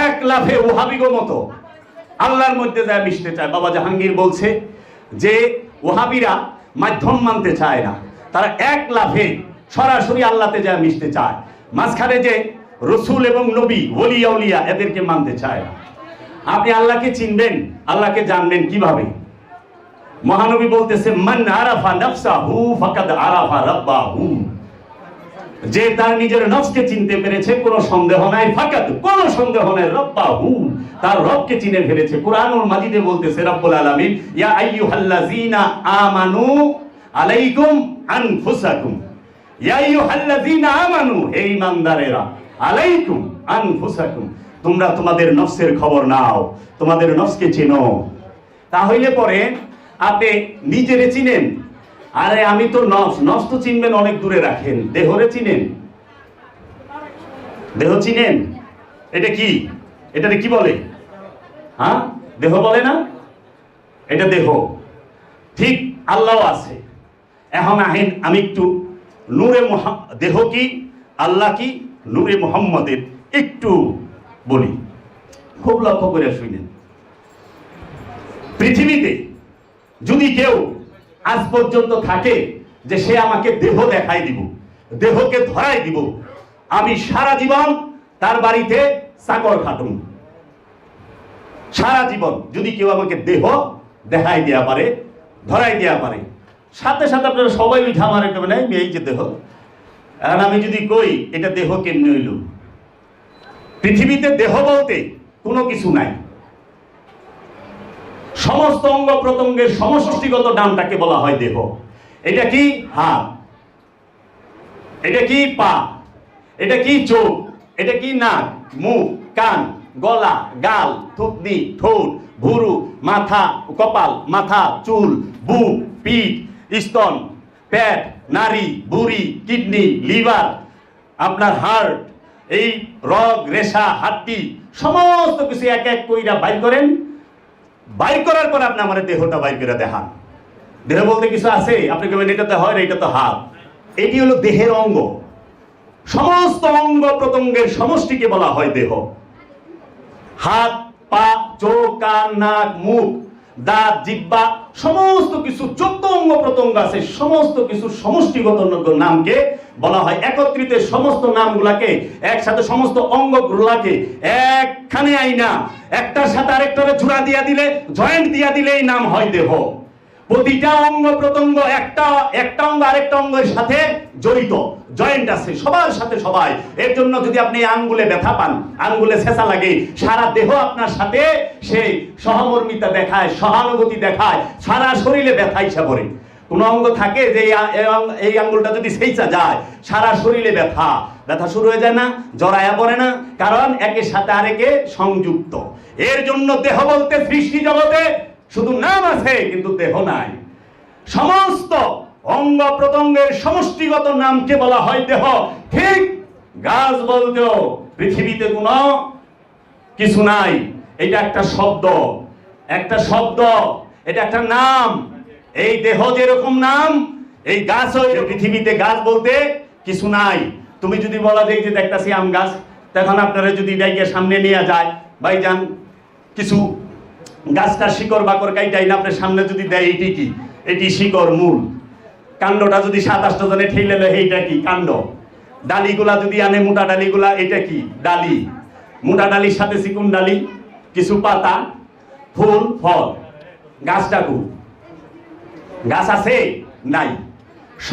এক লাফে ওহাবিগো মতো আল্লাহর মধ্যে যায় মিশতে চায়। বাবা জাহাঙ্গীর বলছে যে ওহাবিরা মাধ্যম মানতে চায় না, তারা এক লাফে সরাসরি আল্লাহতে যায় মিশতে চায়। মাঝখানে যে রসুল এবং নবী ওলি আউলিয়া এদেরকে মানতে চায় না। আপনি আল্লাহকে চিনবেন, আল্লাহকে জানবেন কিভাবে? মহানবী বলতেছে মান আরাফা নাফসাহু ফাকাদ আরাফা রাব্বাহু, যে তার নিজের নফসকে চিনতে পেরেছে কোনো সন্দেহ নাই, ফাকাদ কোনো সন্দেহ নাই, রাব্বাহু তার রবকে চিনে ফেলেছে। কুরআনুল মাজিদে বলতেছে রব্বুল আলামিন ইয়া আইয়ুহাল্লাযীনা আমানু আলাইকুম আনফুসাকুম, ইয়া আইয়ুহাল্লাযীনা আমানু হে ঈমানদারেরা, আলাইকুম আনফুসাকুম তোমরা তোমাদের নফসের খবর নাও, তোমাদের নফসকে চিনো। তাহলে পরে আপনি নিজেরে চিনেন। আরে আমি তো নফস তো চিনবেন অনেক দূরে রাখেন, দেহরে চিনেন? দেহ চিনেন? এটা কি? এটারে কি বলে? হ্যাঁ, দেহ বলে না? এটা দেহ। ঠিক আল্লাহ আছে। এখন আহেন আমি একটু নূরে দেহ কি, আল্লাহ কি, নূরে মুহাম্মদের একটু বলি, খুব লক্ষ্য করে শুনেন। পৃথিবীতে যদি কেউ আজ পর্যন্ত থাকে যে সে আমাকে দেহ দেখাই দিব, দেহকে ধরাই দিব, আমি সারা জীবন তার বাড়িতে চাকর খাটুন। সারা জীবন যদি কেউ আমাকে দেহ দেখাই দেয়া পারে, ধরাই দেয়া পারে, সাথে সাথে আপনারা সবাই উঠা মারে কেমন এই যে দেহ। আর আমি যদি কই এটা দেহ কেমনি হইল? পৃথিবীতে দেহ বলতে কোনো কিছু নাই। সমস্ত অঙ্গ প্রত্যঙ্গের সমষ্টিগত নামটাকে বলা হয় দেহ। এটা কি হাত, এটা কি পা, এটা কি চোখ, এটা কি নাক, মুখ, কান, গলা, গাল, থুতনি, ঠোঁট, ভুরু, মাথা, কপাল, মাথা, চুল, বুক, পিঠ, স্তন, পেট, নাড়ি, বুড়ি, কিডনি, লিভার, আপনার হার্ট, এই রগ, রেশা, হাড্ডি, সমস্ত কিছু এক এক কইরা বাইর করেন। বাইর করার পর আপনি আমার দেহটা বাইর করে দেখান। দেহ বলতে কিছু আছে? আপনি কেমন এটাতে হয়, এটা তো হাত। এটি হলো দেহের অঙ্গ। সমস্ত অঙ্গ প্রত্যঙ্গের সমষ্টিকে বলা হয় দেহ। হাত, পা, চোখ, কান, নাক, মুখ, দাঁত, জিহ্বা, সমস্ত কিছু যত অঙ্গ প্রত্যঙ্গ আছে সমস্ত কিছু সমষ্টিগত নামকে বলা হয়। একত্রিত সমস্ত নামগুলাকে একসাথে, সমস্ত অঙ্গগুলাকে একখানে আইনা একটার সাথে আরেকটারে জোড়া দিয়া দিলে, জয়েন্ট দিয়া দিলে এই নাম হয় দেহ। প্রতিটা অঙ্গ প্রত্যঙ্গ একটা অঙ্গ আরেকটা অঙ্গের সাথে জড়িত, জয়েন্ট আছে সবার সাথে সবাই। এর জন্য যদি আপনি আঙ্গুলে ব্যথা পান, আঙ্গুলে ছেঁচা লাগে, সারা দেহ আপনার সাথে সেই সহমর্মিতা দেখায়, সহানুভূতি দেখায়, সারা শরীরে ব্যথা ইচ্ছা করে। কোন অঙ্গ থাকে যে এই আঙ্গুলটা যদি ছেঁচা যায় সারা শরীরে ব্যথা শুরু হয়ে যায় না, জড়ায়া পড়ে না? কারণ একের সাথে আরেকে সংযুক্ত। এর জন্য দেহ বলতে সৃষ্টি জগতে শুধু নাম আছে কিন্তু দেহ নাই। সমস্ত অঙ্গ প্রত্যঙ্গের সমষ্টিগত নামকে বলা হয় দেহ। ঠিক গাছ বলতেও পৃথিবীতে কোনো কিছু নাই, এটা একটা শব্দ, একটা শব্দ, এটা একটা নাম। এই দেহ যেরকম নাম, এই গাছও, পৃথিবীতে গাছ বলতে কিছু নাই। তুমি যদি বলা যায় যে দেখতাছি আম গাছ, তখন আপনারা যদি ডাইকে সামনে নিয়ে যায়, ভাইজান কিছু গাছটা শিকড় বাকড় কাইটাই না আপনার সামনে যদি দেয়, এটি কি? এটি শিকড়, মূল। কাণ্ডটা যদি 7-8 জনে ঠেলে দেয়, এইটা কি? কাণ্ড। ডালিগুলা যদি আনে, মোটা ডালিগুলা, এটা কি? ডালি। মোটা ডালির সাথে চিকুন ডালি, কিছু পাতা, ফুল, ফল। গাছটা কু? গাছ আছে? নাই।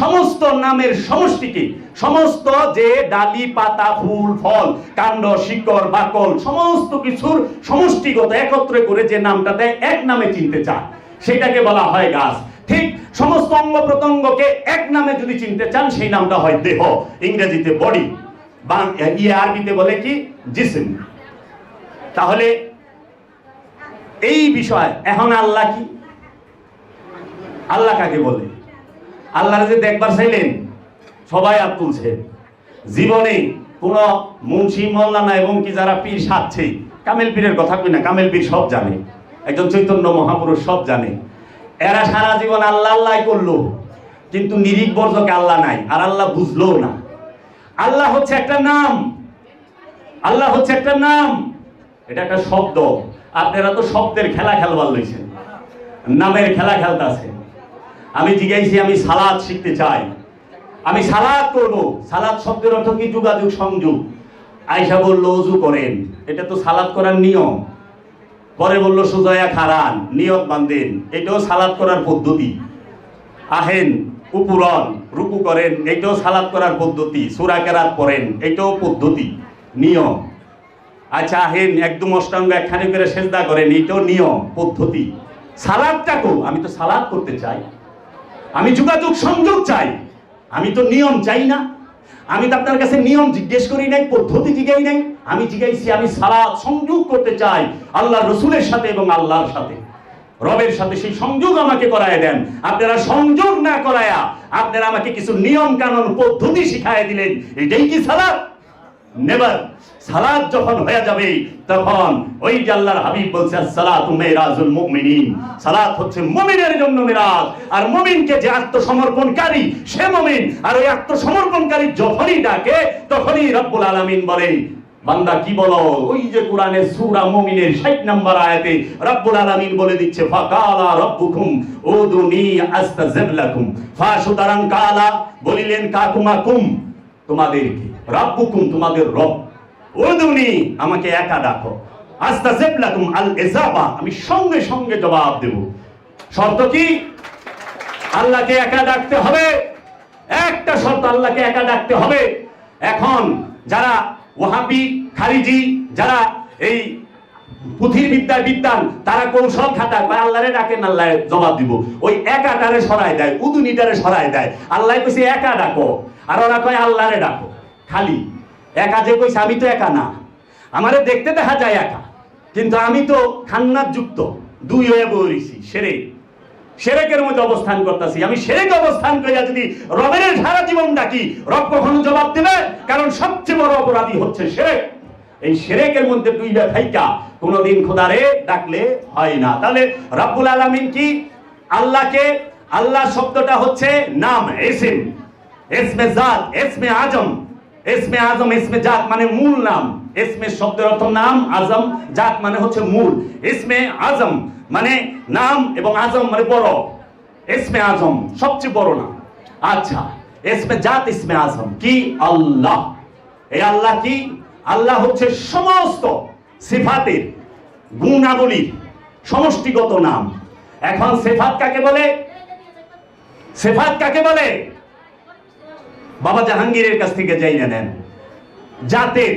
সমস্ত নামের সমষ্টিকে, সমস্ত যে ডালি, পাতা, ফুল, ফল, কাণ্ড, শিকড়, বাকল, সমস্ত কিছুর সমষ্টিগত একত্রে করে যে নামটা দেয়, এক নামে চিনতে চায়, সেটাকে বলা হয় গাছ। ঠিক সমস্ত অঙ্গ প্রত্যঙ্গকে এক নামে যদি চিনতে চান, সেই নামটা হয় দেহ। ইংরেজিতে বডি, বা আরবিতে বলে কি? জিসম। তাহলে এই বিষয় এখন আল্লাহ কি? আল্লাহ কাকে বলে? আল্লাহর যে দেখবার চাইলেন সবাই হাত তুলছে। জীবনে কোন মুন্সি, মৌলানা এবং কি যারা পীর সাজছে, কামেল পীরের কথা কই না, কামেল পীর সব জানে, একজন চৈতন্য মহাপুরুষ সব জানে। এরা সারা জীবন আল্লাহ আল্লাহ করলো, কিন্তু নিরিক বর্জকে আল্লাহ নাই, আর আল্লাহ বুঝলো না। আল্লাহ হচ্ছে একটা নাম, আল্লাহ হচ্ছে একটা নাম। এটা একটা শব্দ। আপনারা তো শব্দের খেলা খেলবার লইছেন, নামের খেলা খেলতেছেন। আমি জিজ্ঞাসি আমি সালাদ শিখতে চাই, আমি সালাদ করব। সালাদ শব্দের অর্থ কি? যোগাযোগ, সংযোগ। আয়েশা বলল ওযু করেন, এটা তো সালাদ করার নিয়ম। পরে বলল সুজয়া খারান, নিয়ত বাঁধেন, এটাও সালাদ করার পদ্ধতি। আহেন উপরন, রুকু করেন, এটাও সালাদ করার পদ্ধতি। সূরা কেরাত পড়েন, এটাও পদ্ধতি, নিয়ম। আচ্ছা আহেন একদম অষ্টাঙ্গ একখানে করে সেজদা করেন, এটাও নিয়ম, পদ্ধতি। সালাদটাকেও আমি তো সালাদ করতে চাই, আমি যোগাযোগ সংযোগ চাই, আমি তো নিয়ম চাই না। আমি তো আপনার কাছে নিয়ম জিজ্ঞেস করি নাই, পদ্ধতি জিজ্ঞাই নাই। আমি জিজ্ঞাইছি আমি সালাত সংযোগ করতে চাই আল্লাহ রসুলের সাথে এবং আল্লাহর সাথে, রবের সাথে। সেই সংযোগ আমাকে করায় দেন। আপনারা সংযোগ না করায়া আপনারা আমাকে কিছু নিয়ম কানুন পদ্ধতি শিখায় দিলেন, এটাই কি সালাত? নেভার। সালাত যখন হয়ে যাবে তখন ওই যে আল্লাহর হাবিব বলছে সালাতু মিরাজুল মুমিনিন, সালাত হচ্ছে মুমিনের জন্য মিরাজ। আর মুমিনকে যে আত্মসমর্পণকারী সে মুমিন। আর ওই আত্মসমর্পণকারী যখনই ডাকে তখনই রব্বুল আলামিন বলে বান্দা কি বলো? ওই যে কোরআনের সূরা মুমিনের 60 নম্বর আয়াতে রব্বুল আলামিন বলে দিচ্ছে ফাকালা রাব্বুকুম উদুনি আস্তাজিব লাকুম। সুতরাং কালা বলিলেন কাকুমাকুম, তোমাদেরকে, রাব্বুকুম তোমাদের রব, উদুনি আমাকে একা ডাকো, আস্তাজিব লাকুম আল ইজাবা আমি সঙ্গে সঙ্গে জবাব দেব। শর্ত কি? আল্লাহকে একা ডাকতে হবে। একটা শর্ত, আল্লাহকে একা ডাকতে হবে। এখন যারা ওয়াহাবি খারিজি, যারা এই পুঁথির বিদ্যায় বিদ্যান, তারা কৌশল খাটায়, আল্লাহরে ডাকেন আল্লাহ জবাব দিব। ওই একাটারে সরায় দেয়, উদুনিটারে সরায় দেয়। আল্লাহ কইছে একা ডাকো, আর ওরা কয় আল্লাহরে ডাকো। খালি একা যে কইছে, আমি তো একা না, আমারে দেখতে দেখা যায় একা, কিন্তু আমি তো খান্নাত যুক্ত, দুই হয়ে বইছি, সেরেকের মধ্যে অবস্থান করতেছি। আমি সেরেক অবস্থান করিয়া যদি রবের সারা জীবন ডাকি, রব কখনো জবাব দেবে? কারণ সবচেয়ে বড় অপরাধী হচ্ছে সেরেক। এই সেরেকের মধ্যে দুইটা থাইকা কোনোদিন খোদারে ডাকলে হয় না। তাহলে রব্বুল আলামিন কি? আল্লাহকে, আল্লাহ শব্দটা হচ্ছে নাম, ইসম, ইসমে জাত, ইসমে আজম। ইসমে আজম, ইসমে জাত মানে মূল নাম। ইসমে শব্দের অর্থ নাম, আজম জাত মানে হচ্ছে মূল। ইসমে আজম মানে নাম এবং আজম মানে বড়। ইসমে আজম সবচেয়ে বড় নাম। আচ্ছা, ইসমে জাত, ইসমে আজম কি? আল্লাহ। এই আল্লাহ কি? আল্লাহ হচ্ছে সমস্ত সিফাতের, গুণাবলীর সমষ্টিগত নাম। এখন সিফাত কাকে বলে? সিফাত কাকে বলে? বাবা জাহাঙ্গীরের কাছ থেকে যাইনা নেন। জাতের,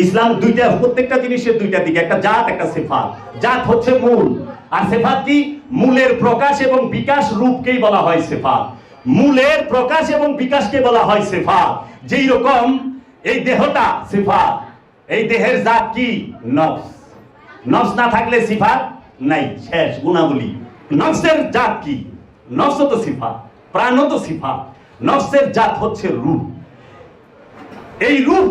ইসলাম দুইটা, প্রত্যেকটা জিনিসের দুইটা দিকে, একটা জাত একটা সিফাত। জাত হচ্ছে মূল, আর সিফাত কি? মূলের প্রকাশ এবং বিকাশ রূপকেই বলা হয় সিফাত। মূলের প্রকাশ এবং বিকাশকে বলা হয় সিফাত। যেই রকম এই দেহটা সিফাত, এই দেহের জাত কি? নফস। নফস না থাকলে সিফাত নাই, শেষ, গুণাবলী। নফসের জাত কি? নফস তো সিফাত, প্রাণ তো সিফাত। নফসের জাত হচ্ছে রূপ। এই রূপ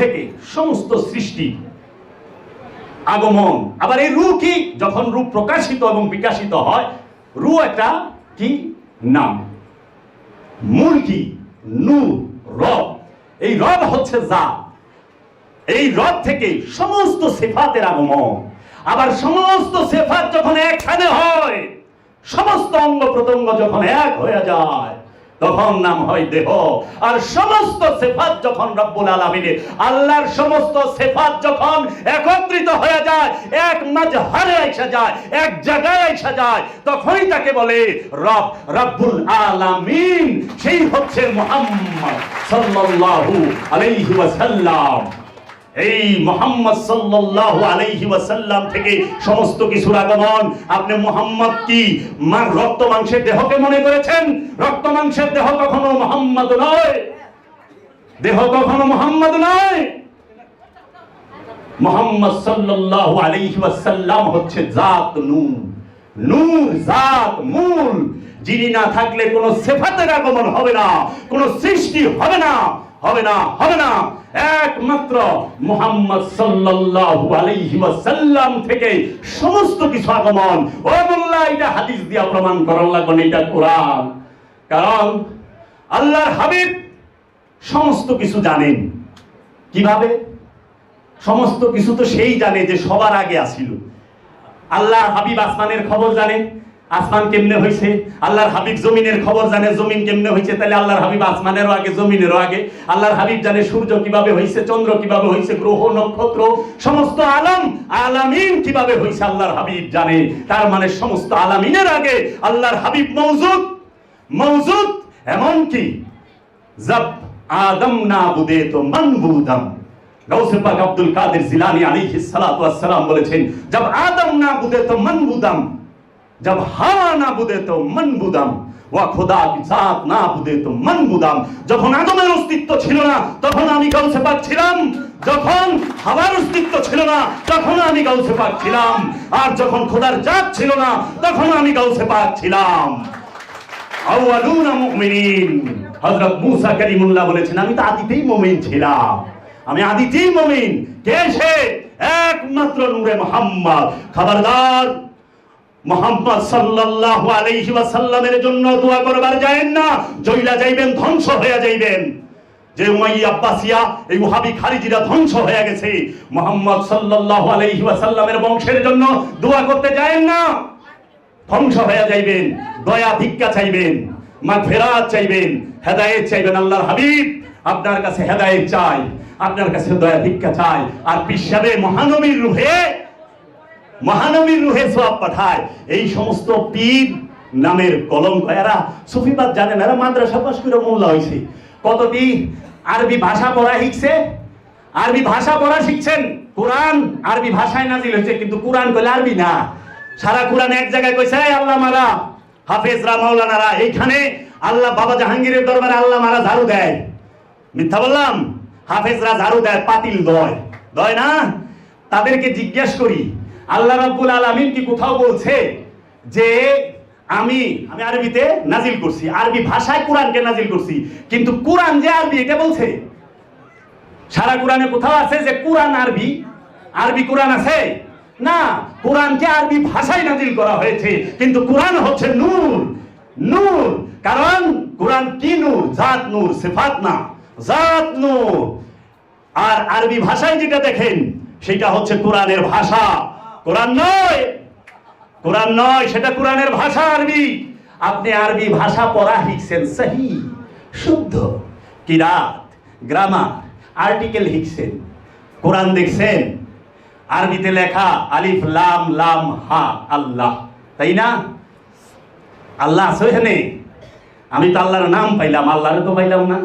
থেকে সমস্ত সৃষ্টি আগমন। আবার এই রূপ কি? যখন রূপ প্রকাশিত এবং বিকাশিত হয়, রূপ একটা কি? নাম। মূল কি? নূর, রব। এই রব হচ্ছে জাত। এই রব থেকে সমস্ত সিফাতের আগমন। আবার সমস্ত সিফাত যখন একখানে হয়, সমস্ত অঙ্গ প্রত্যঙ্গ যখন এক হয়ে যায়, তখন নাম হয় দেহ। আর সমস্ত সিফাত যখন রব্বুল আলামিনের, আল্লাহর সমস্ত সিফাত যখন একত্রিত হয়ে যায়, এক মাজহারে এসে যায়, এক জায়গায় এসে যায়, তখনই তাকে বলে রব, রব্বুল আলামিন। সেই হচ্ছে মুহাম্মদ সাল্লাল্লাহু আলাইহি ওয়াসাল্লাম। এই মুহাম্মদ সাল্লাল্লাহু আলাইহি ওয়াসাল্লাম থেকে সমস্ত কিছুর আগমন। আপনি মুহাম্মদ কি রক্ত মাংসের দেহকে মনে করেছেন? রক্ত মাংসের দেহ কখনো মুহাম্মদ নয়, দেহ কখনো মুহাম্মদ নয়। মুহাম্মদ সাল্লাল্লাহু আলাইহি ওয়াসাল্লাম হচ্ছে জাত, নূর। নূর, জাত, মূল। যিনি না থাকলে কোন সিফাতের আগমন হবে না, কোন সৃষ্টি হবে না, হবে না, হবে না। একমাত্র মুহাম্মদ সাল্লাল্লাহু আলাইহি ওয়াসাল্লাম থেকে সমস্ত কিছু আগমন। ও মোল্লা, এটা হাদিস দিয়া প্রমাণ করার লাগবে না, এটা কোরআন। কারণ আল্লাহর হাবিব সমস্ত কিছু জানেন। কিভাবে? সমস্ত কিছু তো সেই জানে যে সবার আগে আসিল। আল্লাহর হাবিব আসমানের খবর জানে, আসমান কেমনে হয়েছে। আল্লাহর হাবিব জমিনের খবর জানে, জমিন কেমনে হয়েছে। তাহলে আল্লাহর হাবিব আসমানেরও আগে, জমিনেরও আগে। আল্লাহর হাবিব জানে সূর্য কিভাবে হয়েছে, চন্দ্র কিভাবে হয়েছে, গ্রহ নক্ষত্র সমস্ত আলম আলামিন কিভাবে হয়েছে আল্লাহর হাবিব জানে। তার মানে সমস্ত আলামিনের আগে আল্লাহর হাবিব মওজুদ। মওজুদ এমনকি জব আদম না বুদে তো মান বুদাম। গাউসে পাক আব্দুল কাদের জিলানী আলাইহিস সালাতু ওয়াস সালাম বলেছেন, জব আদম না বুদে তো মান বুদাম, जब हवा ना बुदे तो मन बुदाम, ওয়া খোদা কি জাত না বুদে তো মন বুদাম। যখন আদমের অস্তিত্ব ছিল না তখন আমি গাউসে পাক ছিলাম, যখন হাওয়ার অস্তিত্ব ছিল না তখন আমি গাউসে পাক ছিলাম, আর যখন খোদার জাত ছিল না তখন আমি গাউসে পাক ছিলাম। আউয়ালুনা মুমিনিন, হযরত মুসা কালিমুল্লাহ বলেছেন, আমি তো আদিতেই মুমিন ছিলাম, আমি আদিতেই মুমিন। কে সে? একমাত্র নূরে মুহাম্মদ। খবরদার, মুহাম্মদ সাল্লাল্লাহু আলাইহি ওয়াসাল্লামের জন্য দোয়া করবার যায়েন না, জইলা যাইবেন, ধ্বংস হয়ে যাইবেন। যে উমাইয়া আব্বাসিয়া, এই ওয়াহাবি খারিজিরা ধ্বংস হয়ে গেছে। মুহাম্মদ সাল্লাল্লাহু আলাইহি ওয়াসাল্লামের বংশের জন্য দোয়া করতে যায়েন না, ধ্বংস হয়ে যাইবেন। দয়া ভিক্ষা চাইবেন, মাগফিরাত চাইবেন, হেদায়েত চাইবেন। আল্লাহর হাবিব আপনার কাছে হেদায়েত চাই, আপনার কাছে দয়া ভিক্ষা চাই। আর পিসাবে মহানবীর রুহে সওয়াব পাঠায়। এই সমস্ত পীর নামের কলঙ্ক, এরা সুফিবাদ জানে না, এরা মাদ্রাসা পাস করে মোল্লা হয়েছে। কতটি আরবি ভাষা পড়া শিখছে, আরবি ভাষা পড়া শিখছেন। কোরআন আরবি ভাষায় নাজিল হয়েছে, কিন্তু কোরআন কইলে আরবি না। সারা কোরআন এক জায়গায় কইছে আল্লাহ মারা, হাফেজরা মাওলানারা। এইখানে আল্লাহ বাবা জাহাঙ্গীরের দরবারে আল্লাহ মারা ঝাড়ু দেয়, মিথ্যা বললাম? হাফেজরা ঝাড়ু দেয়, পাতিল দয় না। তাদেরকে জিজ্ঞেস করি, আল্লাহ রাব্বুল আলামিন কি কোথাও বলছে যে আমি আরবিতে নাজিল করছি, আরবি ভাষায় কোরআনকে নাজিল করছি, কিন্তু কোরআন যে আরবি এটা বলছে? সারা কোরআনে কোথাও আছে যে কোরআন আরবি কোরআন আছে? না, কোরআনকে আরবি ভাষায় নাজিল করা হয়েছে, কিন্তু কোরআন হচ্ছে নূর। কারণ কোরআন কি নূর? জাত নূর, সিফাত না, জাত নূর। আর আরবি ভাষায় যেটা দেখেন সেটা হচ্ছে কোরআনের ভাষা, কোরআন নয়, সেটা কোরআনের ভাষা আরবি। আপনি আরবি ভাষা পড়া শিখছেন, সহি শুদ্ধ, কিরাত, গ্রামার, আর্টিকেল শিখছেন। কোরআন দেখছেন আরবিতে লেখা আলিফ লাম লাম হা, আল্লাহ, তাই না? আল্লাহ আছে এখানে। আমি তো আল্লাহর নাম পাইলাম, আল্লাহরে তো পাইলাম না।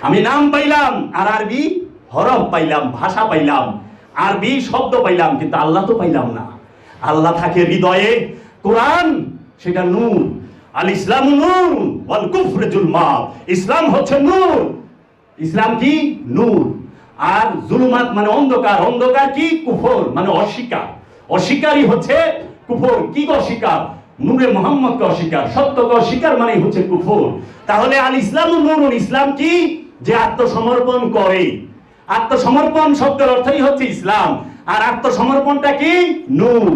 আমি নাম পাইলাম আর আরবি হরফ পাইলাম, ভাষা পাইলাম, আরবি শব্দ পাইলাম, কিন্তু আল্লাহ তো পাইলাম না। আল্লাহ থাকে হৃদয়ে, কোরআন সেটা নূর। আল ইসলামু নূর ওয়াল কুফরু যুলমাত। ইসলাম হচ্ছে নূর। ইসলাম কি? নূর। আর জুলুমাত মানে অন্ধকার। অন্ধকার কি? কুফর মানে অস্বীকার। অস্বীকারই হচ্ছে কুফর। কি অস্বীকার? নূরে মুহাম্মদকে অস্বীকার, সত্যকে অস্বীকার মানে হচ্ছে কুফর। তাহলে আল ইসলামু নূর, ইসলাম কি? যে আত্মসমর্পণ করে। আত্মসমর্পণ শব্দের অর্থই হচ্ছে ইসলাম। আর আত্মসমর্পণটা কি? নূর।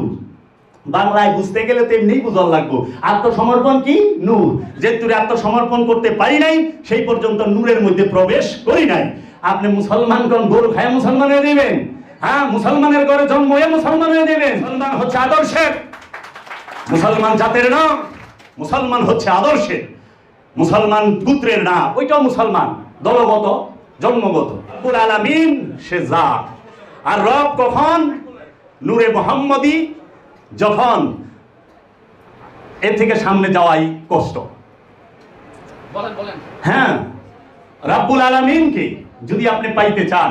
বাংলায় বুঝতে গেলে তো এমনিই বুঝার লাগবো। আত্মসমর্পণ কি? নূর। যে তুই আত্মসমর্পণ করতে পারি নাই, সেই পর্যন্ত নূরের মধ্যে প্রবেশ করি নাই। আপনি মুসলমানগণ গরু খায় মুসলমান হয়ে দিবেন? হ্যাঁ, মুসলমানের ঘরে জন্ম হয়ে মুসলমান হয়ে দিবেন? মুসলমান হচ্ছে আদর্শের, মুসলমান জাতের না, মুসলমান হচ্ছে আদর্শের। মুসলমান পুত্রের না, ওইটাও মুসলমান, দলগত, জন্মগত। রব্বুল আলামিন সে জাত। আর রব কখন? নূরে মুহাম্মদী যখন। এর থেকে সামনে যাওয়াই কষ্ট। হ্যাঁ, রব্বুল আলামিনকে যদি আপনি পাইতে চান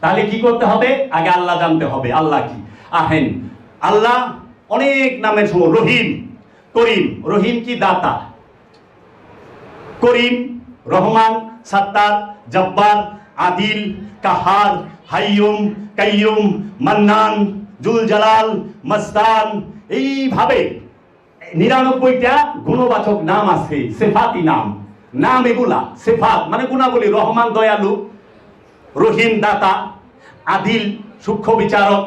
তাহলে কি করতে হবে? আগে আল্লাহ জানতে হবে। আল্লাহ কি? আহেন আল্লাহ অনেক নামের সময়। রহিম, করিম। রহিম কি? দাতা। করিম, রহমান, সাত্তার, জব্বার, আদিল, কাহার, হাইয়ুম, কাইয়ুম, মান্নান, জুল জালাল, মাস্তান। এইভাবে 99টা গুণবাচক নাম আছে, সিফাতি নাম। এগুলা সিফাত মানে গুণাবলী। রহমান দয়ালু, রহিম দাতা, আদিল সূক্ষ্ম বিচারক,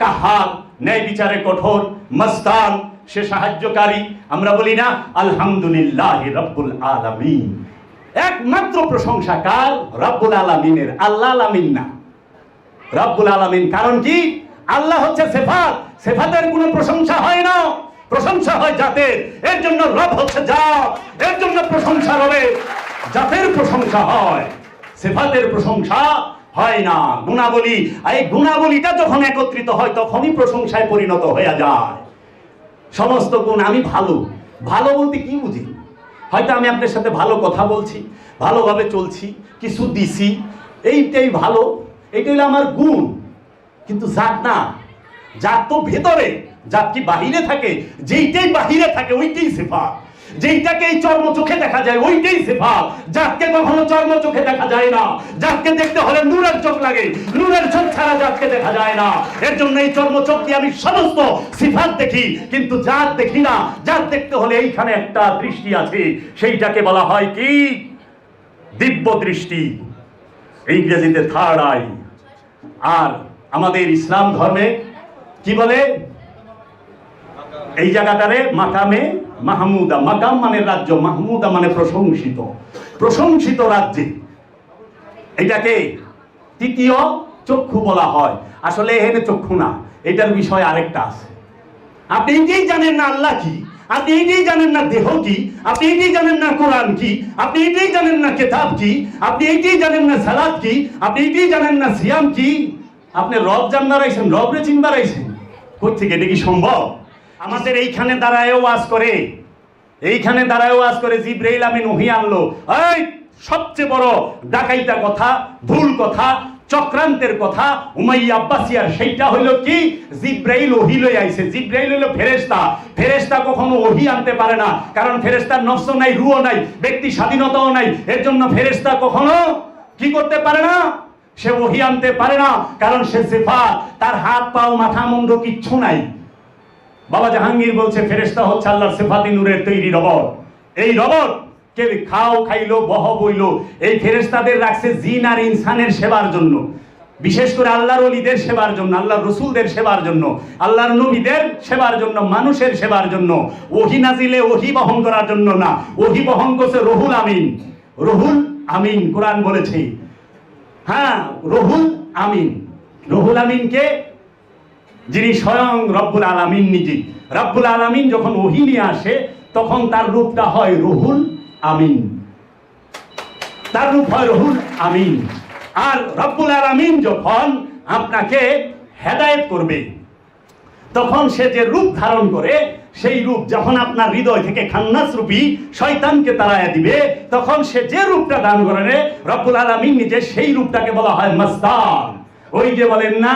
কাহার ন্যায় বিচারে কঠোর, মাস্তান সে সাহায্যকারী। আমরা বলি না আলহামদুলিল্লাহি রাব্বুল আলামিন? একমাত্র প্রশংসা কার? রাব্বুল আলামিনের, আল্লাহ আলামিন না। রব্বুল আলামিন। কারণ কি? আল্লাহ হচ্ছে সিফাত, সিফাতের কোনো প্রশংসা হয় না, প্রশংসা হয় জাতের। এর জন্য রব হচ্ছে জাত, এর জন্য প্রশংসা রবের, জাতের প্রশংসা হয়, সিফাতের প্রশংসা হয় না। গুণাবলী, এই গুণাবলীটা যখন একত্রিত হয় তখনই প্রশংসায় পরিণত হয়ে যায়। সমস্ত গুণ, আমি ভালো, ভালো বলতে কি বুঝি? হয়তো আমি আপনার সাথে ভালো কথা বলছি, ভালোভাবে চলছি, কিছু দিছি, এইটাই ভালো, এইটা হলো আমার গুণ। কিন্তু জাত না, জাত তো ভেতরে, জাত কি বাহিরে থাকে? যেইটাই বাহিরে থাকে ওইটাই সিফাত। যেইটাকে এই চর্ম চোখে দেখা যায় ওইটাই সিফাত। জাতকে কখনো চর্ম চোখে দেখা যায় না। জাতকে দেখতে হলে নূরের চোখ লাগে, নূরের চোখ ছাড়া জাতকে দেখা যায় না। এর জন্য এই চর্ম চোখ দিয়ে আমি সমস্ত সিফাত দেখি, কিন্তু জাত দেখি না। জাত দেখতে হলে এইখানে একটা দৃষ্টি আছে, সেইটাকে বলা হয় কি? দিব্য দৃষ্টি, ইংরেজিতে থার্ড আই। আর আমাদের ইসলাম ধর্মে কি বলে? এই জায়গাটারে মাকামে মাহমুদা, মাকাম মানে রাজ্য, মাহমুদা মানে প্রশংসিত, প্রশংসিত রাজ্যে এটাকে তৃতীয় চক্ষু বলা হয়। আসলে এখানে চক্ষু না, এটার বিষয় আরেকটা আছে। আপনি এইটাই জানেন না আল্লাহ কি, আপনি এইটাই জানেন না দেহ কি, আপনি এইটাই জানেন না কোরআন কি, আপনি এইটাই জানেন না কিতাব কি, আপনি এইটাই জানেন না সালাত কি, আপনি এইটাই জানেন না সিয়াম কি। আপনি রব জানবার আইছেন, রবরে চিনবার আইছেন, কই থেকে? এটা কি সম্ভব? আমাদের এইখানে দাঁড়ায়ও ওয়াজ করে, এইখানে দাঁড়ায়ও ওয়াজ করে জিবরাইল আমিন ওহী আনলো। এই সবচেয়ে বড় ডাকাইতা কথা, ভুল কথা, চক্রান্তের কথা উমাইয়া আব্বাসিয়ার, সেইটা হইল কি? জিবরাইল ওহী লই আইছে। জিবরাইল হইল ফেরেশতা, ফেরেশতা কখনো ওহী আনতে পারে না, কারণ ফেরেশতার নফস নাই, রূহ নাই, ব্যক্তি স্বাধীনতাও নাই। এর জন্য ফেরেশতা কখনো কি করতে পারে না? সে ওহী আনতে পারে না, কারণ সে সিফাত, তার হাত পাও মাথা মুন্ড কিচ্ছু নাই। বাবা জাহাঙ্গীর বলছে ফেরেশতা হচ্ছে আল্লাহর সিফাতি নূরের তৈরি রবট। এই রবট কে খাও খাইলো বহ বইলো, এই ফেরেশতাদের রাখছে জিন আর ইনসানের সেবার জন্য, বিশেষ করে আল্লাহর ওলিদের সেবার জন্য, আল্লাহর রসুলদের সেবার জন্য, আল্লাহর নবীদের সেবার জন্য, মানুষের সেবার জন্য। ওহী নাজিলে ওহী বহন করার জন্য না, ওহী বহন করছে রুহুল আমিন। রুহুল আমিন কোরআন বলেছে, হ্যাঁ রুহুল আমিন। রুহুল আমিনকে, যিনি স্বয়ং রব্বুল আলামিন নিজে। রব্বুল আলামিন যখন ওহী নিয়ে আসে তখন তার রূপটা হয় রুহুল আমিন, তার রূপ হয় রুহুল আমিন। আর রব্বুল আলামিন যখন আপনাকে হেদায়েত করবে তখন সে যে রূপ ধারণ করে, সেই রূপ যখন আপনার হৃদয় থেকে খান্নাস রূপী শয়তানকে তাড়ায়া দিবে, তখন সে যে রূপটা দান করে রব্বুল আলামিন নিজে, সেই রূপটাকে বলা হয় মাস্তান। ওই যে বলেন না,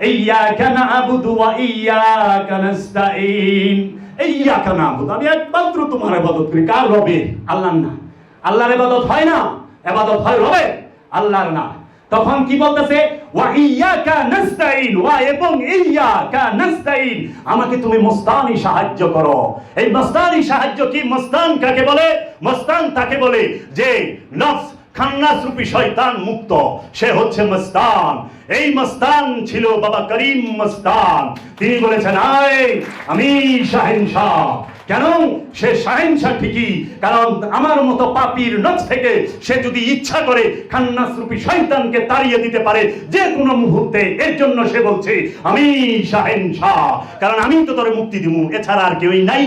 ইয়্যাকা না'বুদু ওয়া ইয়্যাকা নাস্তাঈন, ইয়্যাকা না'বুদু, আমি একমাত্র তোমার ইবাদত করি। কার? রবের, আল্লাহর না। আল্লাহর ইবাদত হয় না, ইবাদত হয় রবের, আল্লাহর না। তখন কি বলতেছে? ওয়া ইয়্যাকা নাস্তাঈন, ওয়া এবং ইয়্যাকা নাস্তাঈন, আমাকে তুমি মস্তানি সাহায্য করো। এই মস্তানি সাহায্য কি? মস্তান কাকে বলে? মস্তান তাকে বলে যে নফস খান্নাস রূপী শয়তান মুক্ত, সে হচ্ছে মস্তান। এই মস্তান ছিল বাবা করিম মস্তান। তিনি বলেছেন আয় আমি শাহেনশাহ। কেন? সে শাহেনশাহ ঠিকই, কারণ আমার মতো পাপীর নফস থেকে সে যদি ইচ্ছা করে খান্নাস রূপী শয়তানকে তাড়িয়ে দিতে পারে যে কোনো মুহূর্তে। এর জন্য সে বলছে আমি শাহেনশাহ, কারণ আমি তো তোরে মুক্তি দিব, এছাড়া আর কেউই নাই,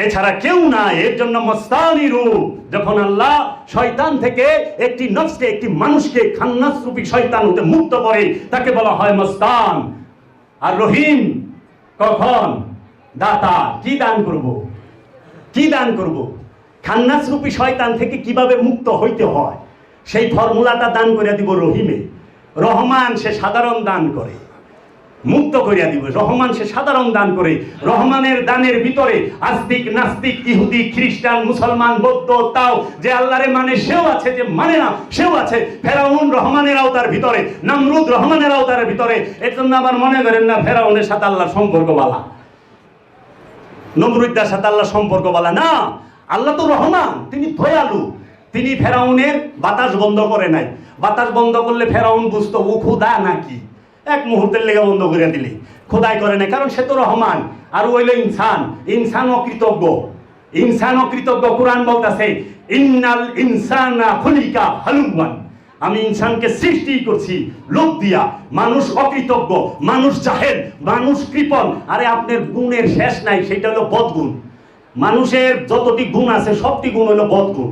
এছাড়া কেউ নাই। এর জন্য মস্তানি রূপ। যখন আল্লাহ শয়তান থেকে একটি নফসকে, একটি মানুষকে খান্নাস রূপী শয়তান হতে মুক্ত করে, তাকে বলা হয় মস্তান। আর রহিম কখন? দাতা। কি দান করব? কি দান করব? খান্নাস রূপী শয়তান থেকে কিভাবে মুক্ত হইতে হয় সেই ফর্মুলাটা দান করে দিব রহিমে। রহমান সে সাধারণ দান করে, মুক্ত করিয়া দিব। রহমান সে সাধারণ দান করে। রহমানের দানের ভিতরে আস্তিক নাস্তিক, ইহুদি খ্রিস্টান মুসলমান বৌদ্ধ তাও যে আল্লাহরে মানে সেও আছে, যে মানে না সেও আছে। ফেরাউন রহমানের আওতার ভিতরে, নমরুদ রহমানের আওতার ভিতরে। এর জন্য আবার মনে করেন না ফেরাউনের সাথে আল্লাহর সম্পর্ক বালা, নমরুদের সাথে আল্লাহর সম্পর্ক বালা না। আল্লাহ তো রহমান, তিনি দয়ালু। তিনি ফেরাউনের বাতাস বন্ধ করে নাই। বাতাস বন্ধ করলে ফেরাউন বুঝতো ও খোদা নাকি, এক মুহূর্তের লেগে বন্ধ করে দিলে। খোদাই করে না, কারণ সে তো রহমান। আর ওইল ইনসান, ইনসান অকৃতজ্ঞ, ইনসান অকৃতজ্ঞ। কোরআন বলতেছে ইন্নাল ইনসানা খুলিকা হালুওয়ান, আমি ইনসানকে সৃষ্টি করছি লোক দিয়া। মানুষ অকৃতজ্ঞ, মানুষ জাহেল, মানুষ কৃপণ। আরে আপনার গুণের শেষ নাই, সেটা হলো বদগুণ। মানুষের যতটি গুণ আছে সবটি গুণ হলো বদগুণ।